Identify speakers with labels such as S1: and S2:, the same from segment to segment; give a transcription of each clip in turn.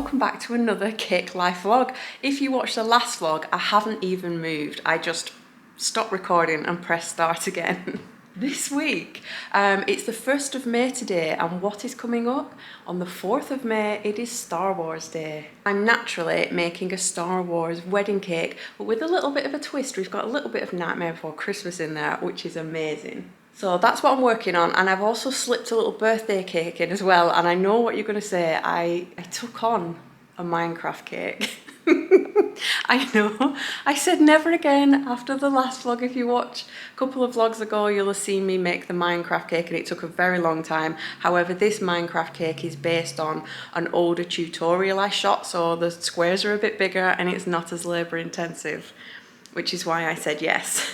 S1: welcome back to another Cake Life vlog. If you watched the last vlog, I haven't even moved. I just stopped recording and pressed start again. This week, it's the 1st of May today, and what is coming up? On the 4th of May, it is Star Wars Day. I'm naturally making a Star Wars wedding cake, but with a little bit of a twist. We've got a little bit of Nightmare Before Christmas in there, which is amazing. So that's what I'm working on, and I've also slipped a little birthday cake in as well, and I know what you're going to say. I took on a Minecraft cake. I know, I said never again after the last vlog. If you watch a couple of vlogs ago, you'll have seen me make the Minecraft cake, and it took a very long time. However, this Minecraft cake is based on an older tutorial I shot, so the squares are a bit bigger and it's not as labour intensive, which is why I said yes.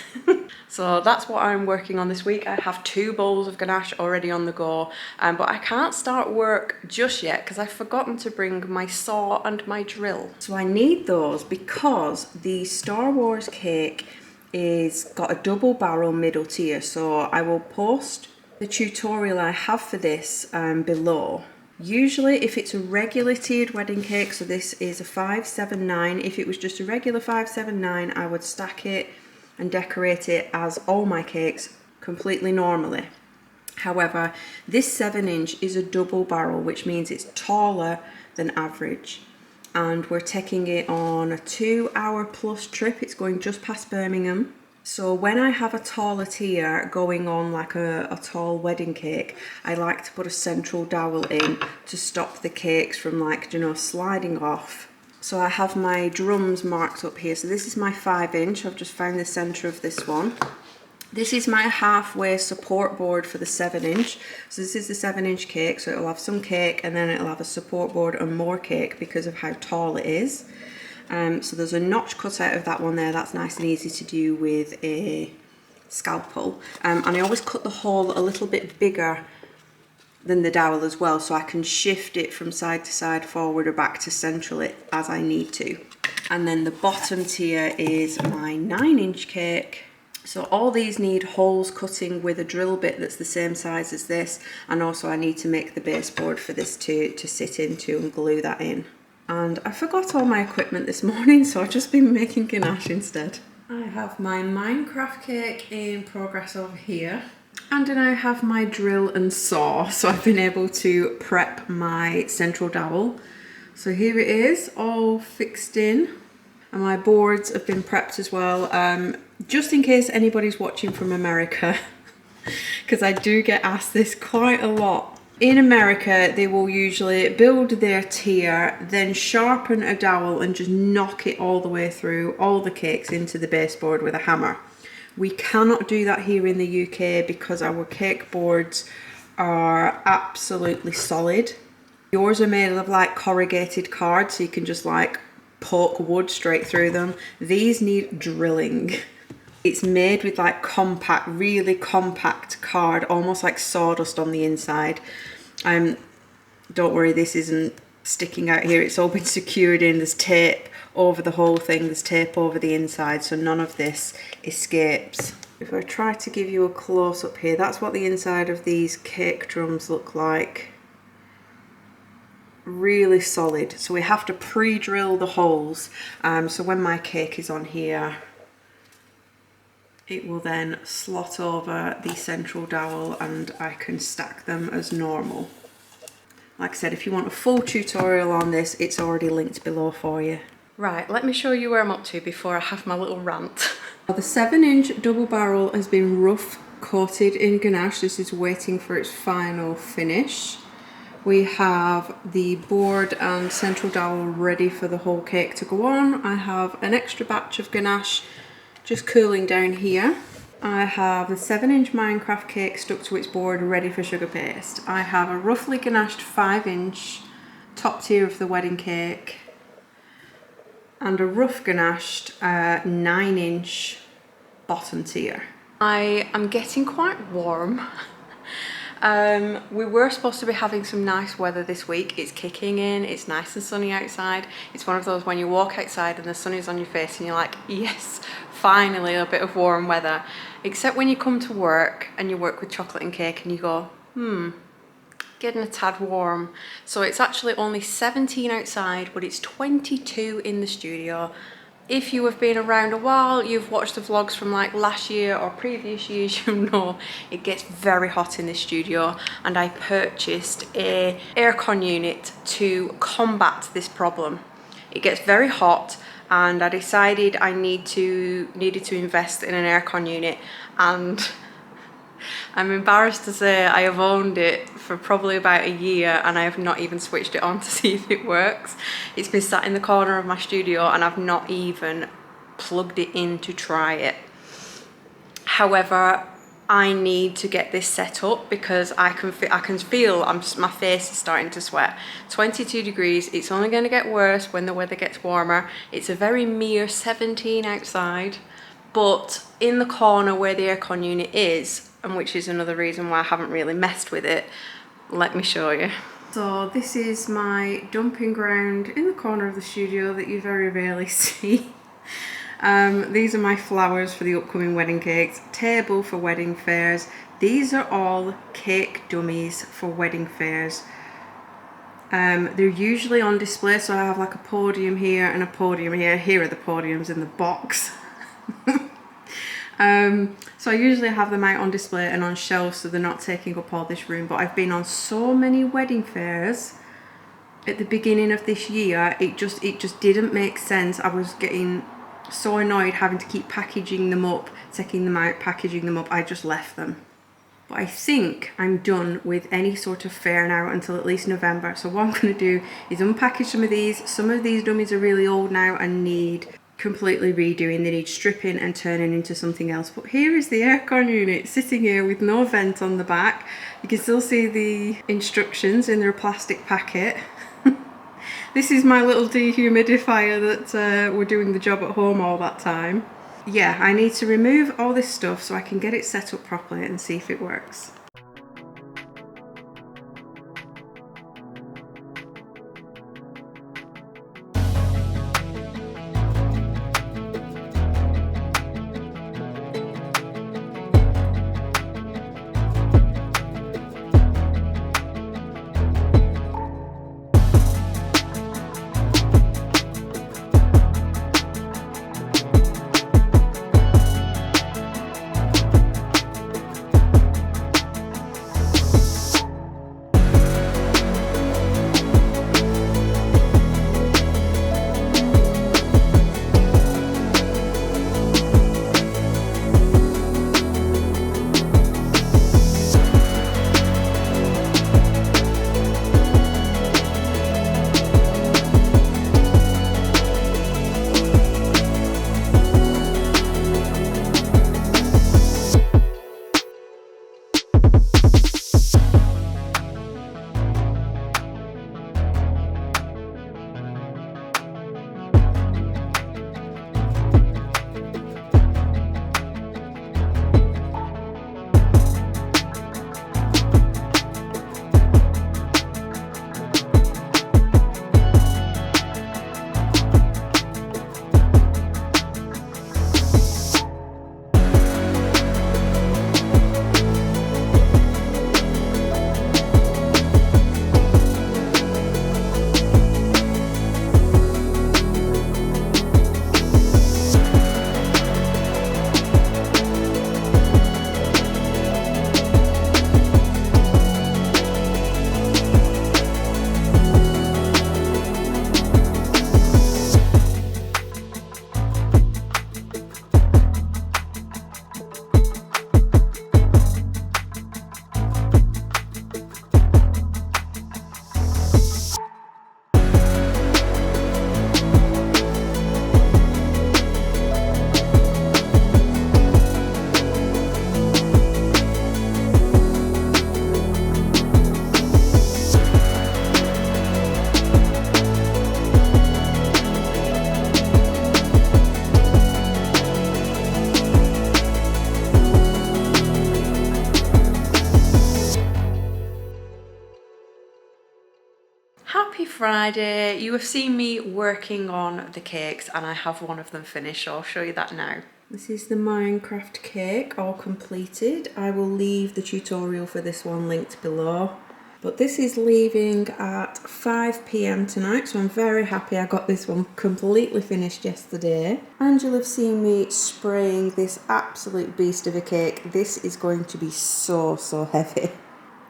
S1: So that's what I'm working on this week. I have 2 bowls of ganache already on the go, but I can't start work just yet because I've forgotten to bring my saw and my drill. So I need those because the Star Wars cake is got a double barrel middle tier, so I will post the tutorial I have for this below. Usually if it's a regular tiered wedding cake, so this is a 579, if it was just a regular 579, I would stack it and decorate it as all my cakes completely normally. However, this 7-inch is a double barrel, which means it's taller than average. And we're taking it on a 2-hour plus trip. It's going just past Birmingham. So when I have a taller tier going on like a tall wedding cake, I like to put a central dowel in to stop the cakes from, like, you know, sliding off. So I have my drums marked up here. So this is my 5-inch. I've just found the centre of this one. This is my halfway support board for the 7-inch. So this is the 7-inch cake. So it'll have some cake and then it'll have a support board and more cake because of how tall it is. So there's a notch cut out of that one there. That's nice and easy to do with a scalpel. And I always cut the hole a little bit bigger than the dowel as well, so I can shift it from side to side, forward or back to central it as I need to. And then the bottom tier is my 9-inch cake. So all these need holes cutting with a drill bit that's the same size as this, and also I need to make the baseboard for this to sit into and glue that in. And I forgot all my equipment this morning, so I've just been making ganache instead. I have my Minecraft cake in progress over here. And then I have my drill and saw, so I've been able to prep my central dowel. So here it is, all fixed in. And my boards have been prepped as well, just in case anybody's watching from America, because I do get asked this quite a lot. In America, they will usually build their tier, then sharpen a dowel and just knock it all the way through all the cakes into the baseboard with a hammer. We cannot do that here in the UK because our cake boards are absolutely solid. Yours are made of like corrugated card, so you can just like poke wood straight through them. These need drilling. It's made with like compact, really compact card, almost like sawdust on the inside. Don't worry, this isn't sticking out here. It's all been secured in. There's tape over the whole thing, there's tape over the inside, so none of this escapes. If I try to give you a close up here, that's what the inside of these cake drums look like. Really solid. So we have to pre-drill the holes, so when my cake is on here, it will then slot over the central dowel and I can stack them as normal. Like I said, if you want a full tutorial on this, it's already linked below for you. Right, let me show you where I'm up to before I have my little rant. The 7-inch double barrel has been rough coated in ganache. This is waiting for its final finish. We have the board and central dowel ready for the whole cake to go on. I have an extra batch of ganache just cooling down here. I have the 7-inch Minecraft cake stuck to its board ready for sugar paste. I have a roughly ganached 5-inch top tier of the wedding cake, and a rough ganached 9-inch bottom tier. I am getting quite warm. We were supposed to be having some nice weather this week. It's kicking in, it's nice and sunny outside. It's one of those when you walk outside and the sun is on your face and you're like, yes, finally a bit of warm weather. Except when you come to work and you work with chocolate and cake and you go, getting a tad warm. So it's actually only 17 outside, but it's 22 in the studio. If you have been around a while, you've watched the vlogs from like last year or previous years, you know it gets very hot in the studio, and I purchased a aircon unit to combat this problem. It gets very hot, and I decided I needed to invest in an aircon unit, and I'm embarrassed to say I have owned it for probably about a year and I have not even switched it on to see if it works. It's been sat in the corner of my studio and I've not even plugged it in to try it. However, I need to get this set up because I can feel my face is starting to sweat. 22 degrees, it's only going to get worse when the weather gets warmer. It's a very mere 17 outside, but in the corner where the aircon unit is, and which is another reason why I haven't really messed with it, let me show you. So this is my dumping ground in the corner of the studio that you very rarely see. These are my flowers for the upcoming wedding cakes, table for wedding fairs. These are all cake dummies for wedding fairs. They're usually on display, so I have like a podium here and a podium here. Here are the podiums in the box. So I usually have them out on display and on shelves so they're not taking up all this room, but I've been on so many wedding fairs at the beginning of this year, it just didn't make sense. I was getting so annoyed having to keep packaging them up, taking them out, packaging them up. I just left them. But I think I'm done with any sort of fair now until at least November. So what I'm going to do is unpackage some of these. Some of these dummies are really old now and need completely redoing. They need stripping and turning into something else. But here is the aircon unit sitting here with no vent on the back. You can still see the instructions in their plastic packet. This is my little dehumidifier that were doing the job at home all that time. Yeah, I need to remove all this stuff so I can get it set up properly and see if it works. Happy Friday! You have seen me working on the cakes and I have one of them finished, so I'll show you that now. This is the Minecraft cake, all completed. I will leave the tutorial for this one linked below. But this is leaving at 5 p.m. tonight, so I'm very happy I got this one completely finished yesterday. And you'll have seen me spraying this absolute beast of a cake. This is going to be so heavy.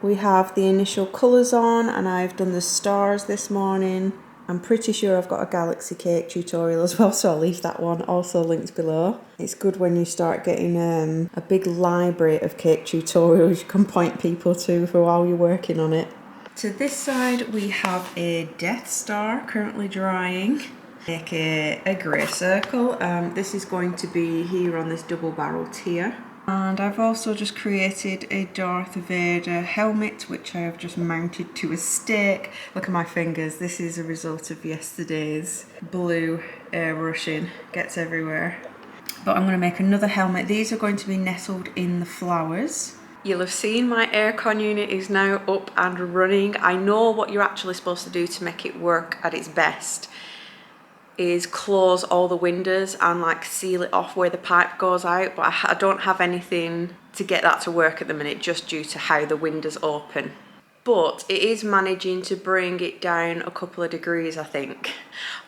S1: We have the initial colours on, and I've done the stars this morning. I'm pretty sure I've got a galaxy cake tutorial as well, so I'll leave that one also linked below. It's good when you start getting a big library of cake tutorials you can point people to for while you're working on it. To this side we have a Death Star currently drying, make a grey circle. This is going to be here on this double barreled here. And I've also just created a Darth Vader helmet, which I have just mounted to a stake. Look at my fingers, this is a result of yesterday's blue airbrushing, gets everywhere. But I'm going to make another helmet. These are going to be nestled in the flowers. You'll have seen my aircon unit is now up and running. I know what you're actually supposed to do to make it work at its best is close all the windows and like seal it off where the pipe goes out, but I don't have anything to get that to work at the minute just due to how the windows open. But it is managing to bring it down a couple of degrees, I think.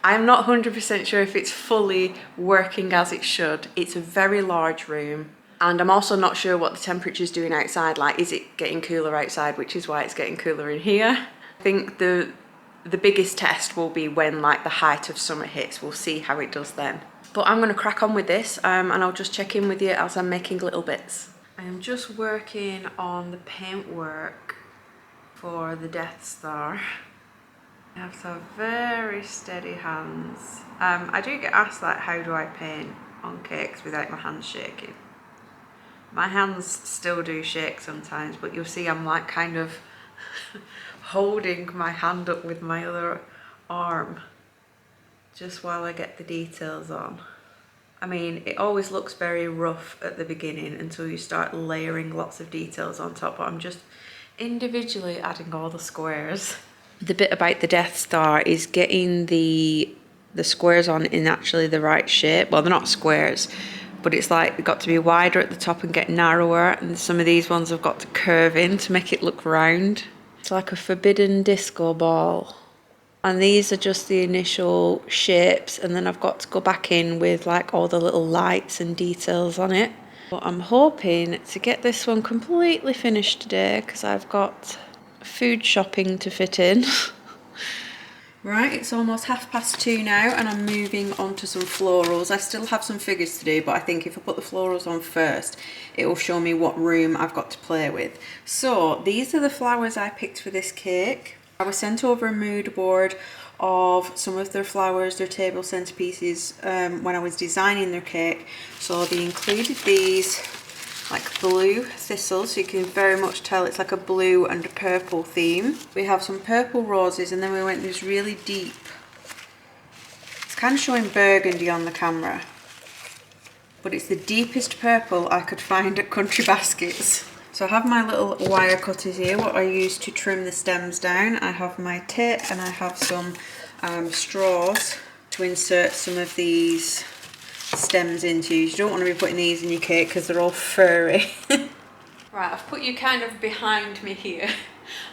S1: I'm not 100% sure if it's fully working as it should. It's a very large room, and I'm also not sure what the temperature's doing outside. Like, is it getting cooler outside, which is why it's getting cooler in here? I think the biggest test will be when like the height of summer hits. We'll see how it does then. But I'm going to crack on with this and I'll just check in with you as I'm making little bits. I am just working on the paintwork for the Death Star. I have to have very steady hands. I do get asked like, how do I paint on cakes without my hands shaking? My hands still do shake sometimes, but you'll see I'm like kind of holding my hand up with my other arm just while I get the details on. I mean, it always looks very rough at the beginning until you start layering lots of details on top, but I'm just individually adding all the squares. The bit about the Death Star is getting the squares on in actually the right shape. Well, they're not squares, but it's like they've got to be wider at the top and get narrower, and some of these ones have got to curve in to make it look round. It's like a forbidden disco ball. And these are just the initial shapes, and then I've got to go back in with like all the little lights and details on it. But I'm hoping to get this one completely finished today because I've got food shopping to fit in. Right, it's almost 2:30 now and I'm moving on to some florals. I still have some figures to do, but I think if I put the florals on first, it will show me what room I've got to play with. So these are the flowers I picked for this cake. I was sent over a mood board of some of their flowers, their table centerpieces, when I was designing their cake. So they included these like blue thistles, so you can very much tell it's like a blue and a purple theme. We have some purple roses, and then we went this really deep, it's kind of showing burgundy on the camera, but it's the deepest purple I could find at Country Baskets. So I have my little wire cutters here, what I use to trim the stems down. I have my tape and I have some straws to insert some of these stems into. You don't want to be putting these in your cake because they're all furry. Right, I've put you kind of behind me here.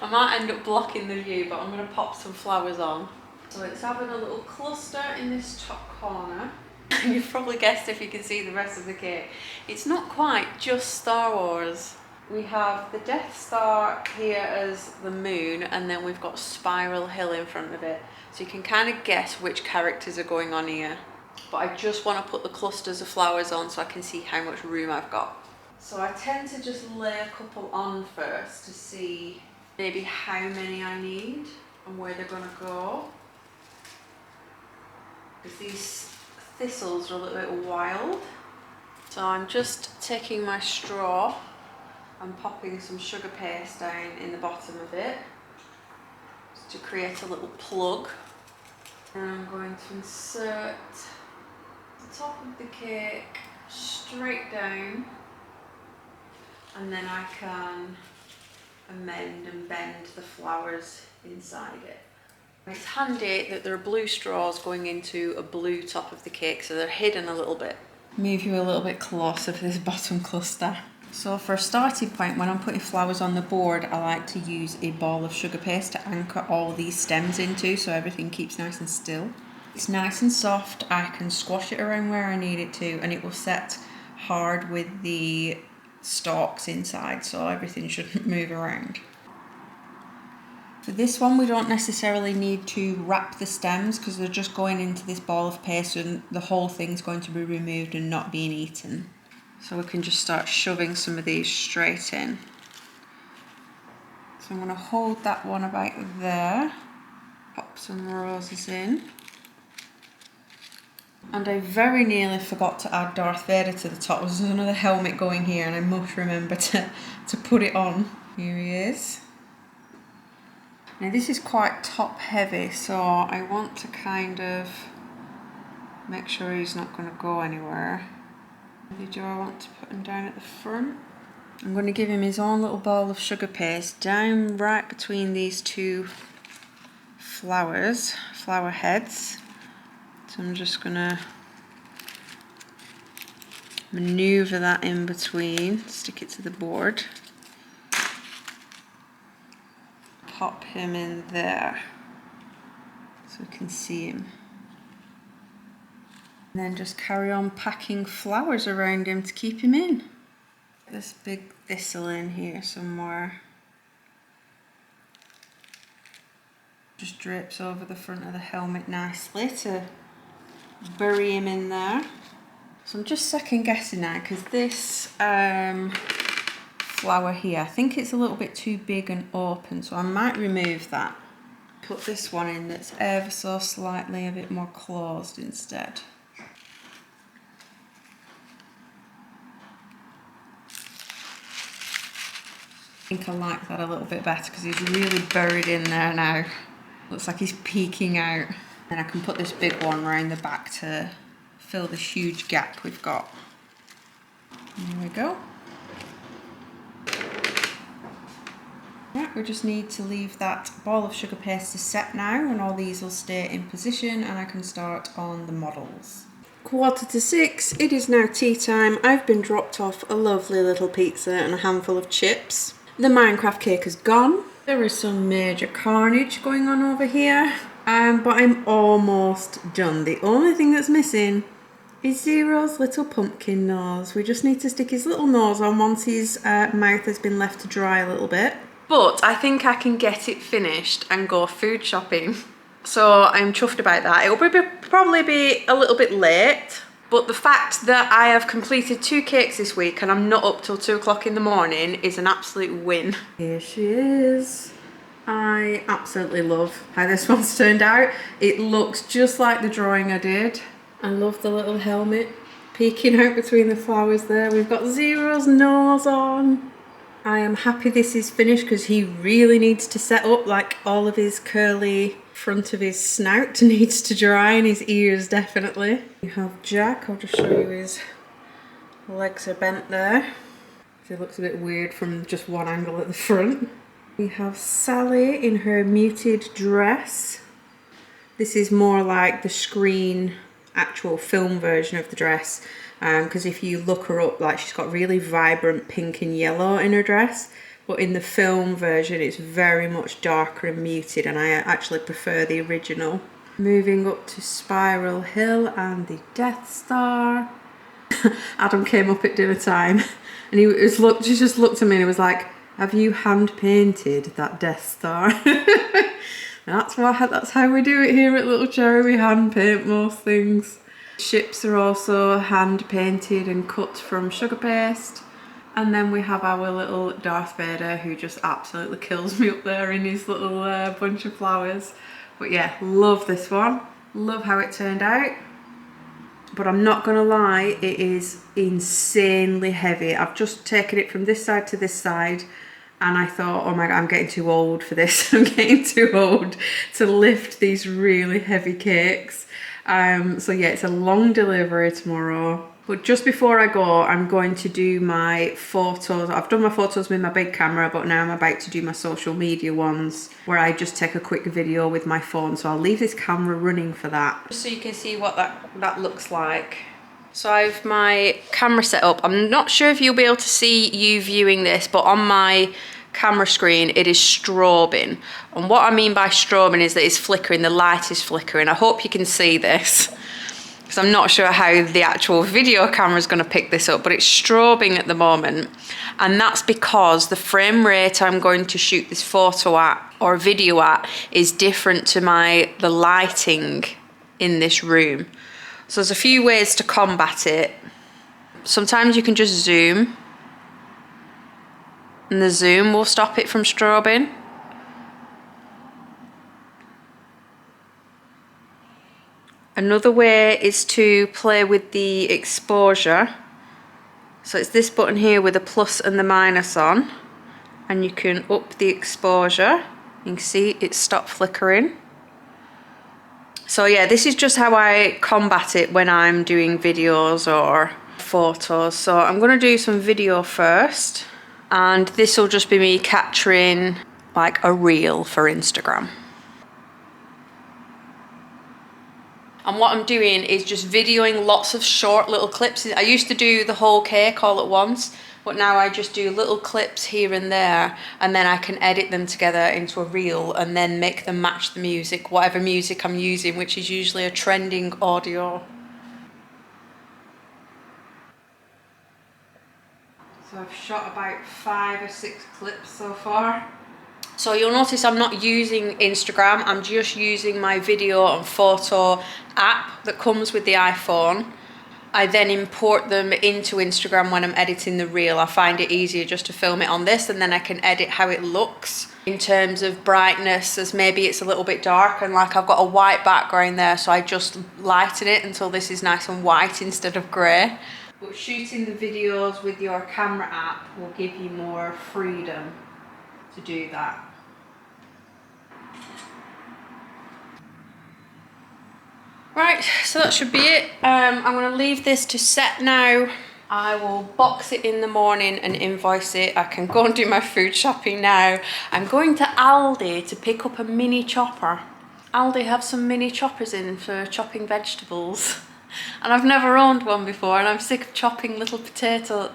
S1: I might end up blocking the view, but I'm going to pop some flowers on. So it's having a little cluster in this top corner. You've probably guessed if you can see the rest of the cake. It's not quite just Star Wars. We have the Death Star here as the moon, and then we've got Spiral Hill in front of it. So you can kind of guess which characters are going on here. But I just want to put the clusters of flowers on so I can see how much room I've got. So I tend to just lay a couple on first to see maybe how many I need and where they're going to go. Because these thistles are a little bit wild. So I'm just taking my straw and popping some sugar paste down in the bottom of it just to create a little plug. And I'm going to insert the top of the cake straight down, and then I can amend and bend the flowers inside it. It's handy that there are blue straws going into a blue top of the cake, so they're hidden a little bit. Move you a little bit closer for this bottom cluster. So for a starting point, when I'm putting flowers on the board, I like to use a ball of sugar paste to anchor all these stems into so everything keeps nice and still. It's nice and soft, I can squash it around where I need it to, and it will set hard with the stalks inside, so everything shouldn't move around. For this one, we don't necessarily need to wrap the stems because they're just going into this ball of paste and the whole thing's going to be removed and not being eaten. So we can just start shoving some of these straight in. So I'm going to hold that one about there, pop some roses in. And I very nearly forgot to add Darth Vader to the top. There's another helmet going here and I must remember to put it on. Here he is. Now this is quite top heavy, so I want to kind of make sure he's not going to go anywhere. Do I want to put him down at the front? I'm going to give him his own little ball of sugar paste down right between these two flower heads. So I'm just going to manoeuvre that in between, stick it to the board. Pop him in there so we can see him. And then just carry on packing flowers around him to keep him in. This big thistle in here somewhere. Just drapes over the front of the helmet nicely to bury him in there. So I'm just second guessing now because this flower here, I think it's a little bit too big and open, so I might remove that. Put this one in that's ever so slightly a bit more closed instead. I think I like that a little bit better because he's really buried in there now. Looks like he's peeking out. Then I can put this big one around the back to fill this huge gap we've got. There we go. Yeah, we just need to leave that ball of sugar paste to set now and all these will stay in position and I can start on the models. 5:45, it is now tea time. I've been dropped off a lovely little pizza and a handful of chips. The Minecraft cake is gone. There is some major carnage going on over here, but I'm almost done. The only thing that's missing is Zero's little pumpkin nose. We just need to stick his little nose on once his mouth has been left to dry a little bit. But I think I can get it finished and go food shopping. So I'm chuffed about that. It'll probably be a little bit late, but the fact that I have completed 2 cakes this week and I'm not up till 2 o'clock in the morning is an absolute win. Here she is. I absolutely love how this one's turned out. It looks just like the drawing I did. I love the little helmet peeking out between the flowers there. We've got Zero's nose on. I am happy this is finished because he really needs to set up, like all of his curly front of his snout needs to dry and his ears definitely. You have Jack, I'll just show you his legs are bent there. He looks a bit weird from just one angle at the front. We have Sally in her muted dress. This is more like the screen actual film version of the dress. Because if you look her up, like she's got really vibrant pink and yellow in her dress, but in the film version it's very much darker and muted and I actually prefer the original. Moving up to Spiral Hill and the Death Star. Adam came up at dinner time and he just looked at me and he was like, have you hand painted that Death Star? That's how we do it here at Little Cherry, we hand paint most things. Ships are also hand painted and cut from sugar paste. And then we have our little Darth Vader who just absolutely kills me up there in his little bunch of flowers. But yeah, love this one. Love how it turned out. But I'm not gonna lie, it is insanely heavy. I've just taken it from this side to this side and I thought, oh my God, I'm getting too old for this. I'm getting too old to lift these really heavy cakes. So yeah, it's a long delivery tomorrow. But just before I go, I'm going to do my photos. I've done my photos with my big camera, but now I'm about to do my social media ones where I just take a quick video with my phone. So I'll leave this camera running for that. Just so you can see what that looks like. So I've my camera set up. I'm not sure if you'll be able to see you viewing this, but on my camera screen it is strobing. And what I mean by strobing is that it's flickering, the light is flickering. I hope you can see this, because I'm not sure how the actual video camera is going to pick this up, but it's strobing at the moment. And that's because the frame rate I'm going to shoot this photo at or video at is different to the lighting in this room. So there's a few ways to combat it. Sometimes you can just zoom, and the zoom will stop it from strobing. Another way is to play with the exposure. So it's this button here with the plus and the minus on, and you can up the exposure. You can see it stopped flickering. So yeah, this is just how I combat it when I'm doing videos or photos. So I'm going to do some video first, and this will just be me capturing like a reel for Instagram. And what I'm doing is just videoing lots of short little clips. I used to do the whole cake all at once, but now I just do little clips here and there, and then I can edit them together into a reel and then make them match the music, whatever music I'm using, which is usually a trending audio. So I've shot about 5 or 6 clips so far. So you'll notice I'm not using Instagram, I'm just using my video and photo app that comes with the iPhone. I then import them into Instagram when I'm editing the reel. I find it easier just to film it on this, and then I can edit how it looks in terms of brightness, as maybe it's a little bit dark and like I've got a white background there, so I just lighten it until this is nice and white instead of grey. But shooting the videos with your camera app will give you more freedom to do that. Right, so that should be it. I'm going to leave this to set now. I will box it in the morning and invoice it. I can go and do my food shopping now. I'm going to Aldi to pick up a mini chopper. Aldi have some mini choppers in for chopping vegetables. And I've never owned one before, and I'm sick of chopping little tomatoes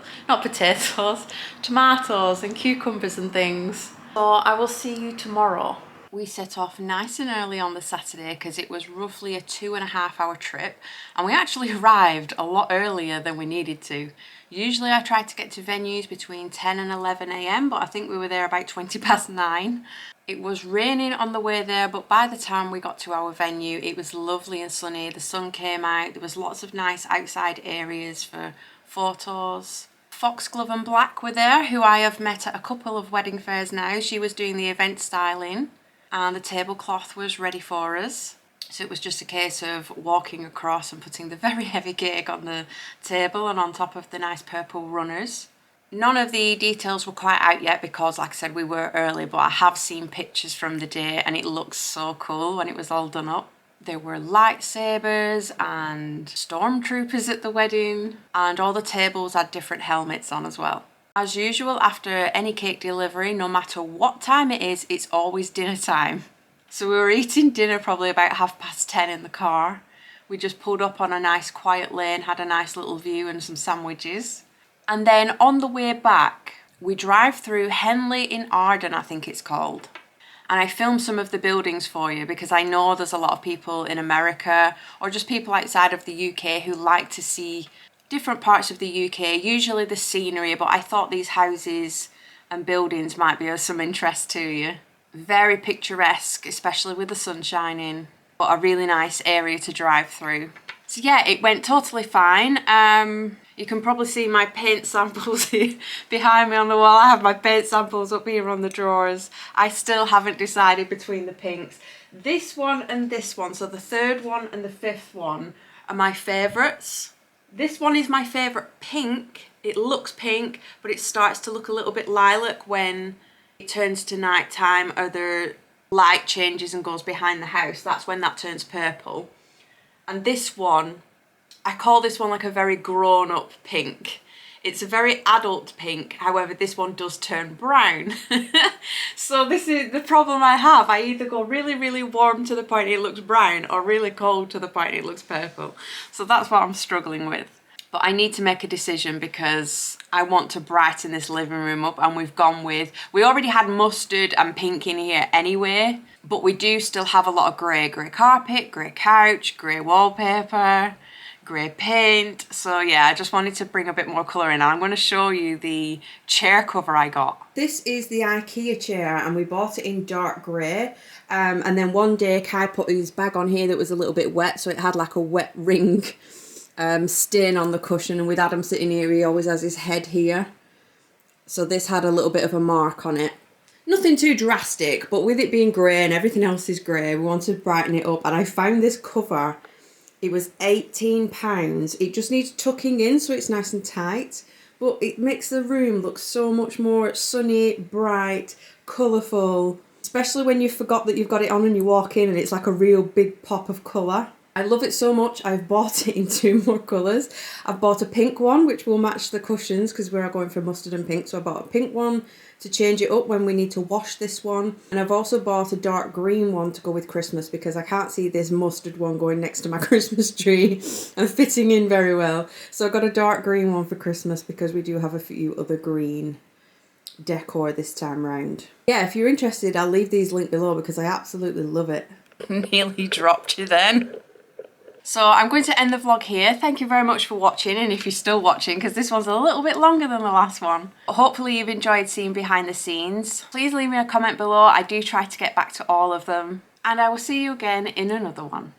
S1: and cucumbers and things. So I will see you tomorrow. We set off nice and early on the Saturday because it was roughly a 2.5-hour trip, and we actually arrived a lot earlier than we needed to. Usually I try to get to venues between 10 and 11 AM, but I think we were there about 9:20. It was raining on the way there, but by the time we got to our venue, it was lovely and sunny. The sun came out. There was lots of nice outside areas for photos. Foxglove and Black were there, who I have met at a couple of wedding fairs now. She was doing the event styling, and the tablecloth was ready for us. So it was just a case of walking across and putting the very heavy cake on the table and on top of the nice purple runners. None of the details were quite out yet because, like I said, we were early, but I have seen pictures from the day and it looks so cool when it was all done up. There were lightsabers and stormtroopers at the wedding, and all the tables had different helmets on as well. As usual, after any cake delivery, no matter what time it is, it's always dinner time. So we were eating dinner probably about 10:30 in the car. We just pulled up on a nice quiet lane, had a nice little view and some sandwiches. And then on the way back, we drive through Henley-in-Arden, I think it's called. And I filmed some of the buildings for you because I know there's a lot of people in America or just people outside of the UK who like to see different parts of the UK, usually the scenery, but I thought these houses and buildings might be of some interest to you. Very picturesque, especially with the sun shining, but a really nice area to drive through. So yeah, it went totally fine. You can probably see my paint samples behind me on the wall. I have my paint samples up here on the drawers. I still haven't decided between the pinks. This one and this one, so the third one and the fifth one, are my favourites. This one is my favourite pink. It looks pink, but it starts to look a little bit lilac when it turns to night time or the light changes and goes behind the house. That's when that turns purple. And this one, I call this one like a very grown-up pink. It's a very adult pink, however this one does turn brown. So this is the problem I have. I either go really, really warm to the point it looks brown or really cold to the point it looks purple. So that's what I'm struggling with. But I need to make a decision because I want to brighten this living room up, and we've gone with, we already had mustard and pink in here anyway, but we do still have a lot of grey carpet, grey couch, grey wallpaper, grey paint. So yeah, I just wanted to bring a bit more colour in, and I'm going to show you the chair cover I got. This is the IKEA chair, and we bought it in dark grey. And then one day Kai put his bag on here that was a little bit wet, so it had like a wet ring stain on the cushion, and with Adam sitting here, he always has his head here. So this had a little bit of a mark on it. Nothing too drastic, but with it being grey and everything else is grey, we wanted to brighten it up, and I found this cover. It was £18. It just needs tucking in so it's nice and tight, but it makes the room look so much more sunny, bright, colourful, especially when you forgot that you've got it on and you walk in and it's like a real big pop of colour. I love it so much, I've bought it in 2 more colours. I've bought a pink one, which will match the cushions because we are going for mustard and pink. So I bought a pink one to change it up when we need to wash this one. And I've also bought a dark green one to go with Christmas because I can't see this mustard one going next to my Christmas tree and fitting in very well. So I got a dark green one for Christmas because we do have a few other green decor this time round. Yeah, if you're interested, I'll leave these linked below because I absolutely love it. Nearly dropped you then. So I'm going to end the vlog here. Thank you very much for watching, and if you're still watching, because this one's a little bit longer than the last one. Hopefully you've enjoyed seeing behind the scenes. Please leave me a comment below. I do try to get back to all of them. And I will see you again in another one.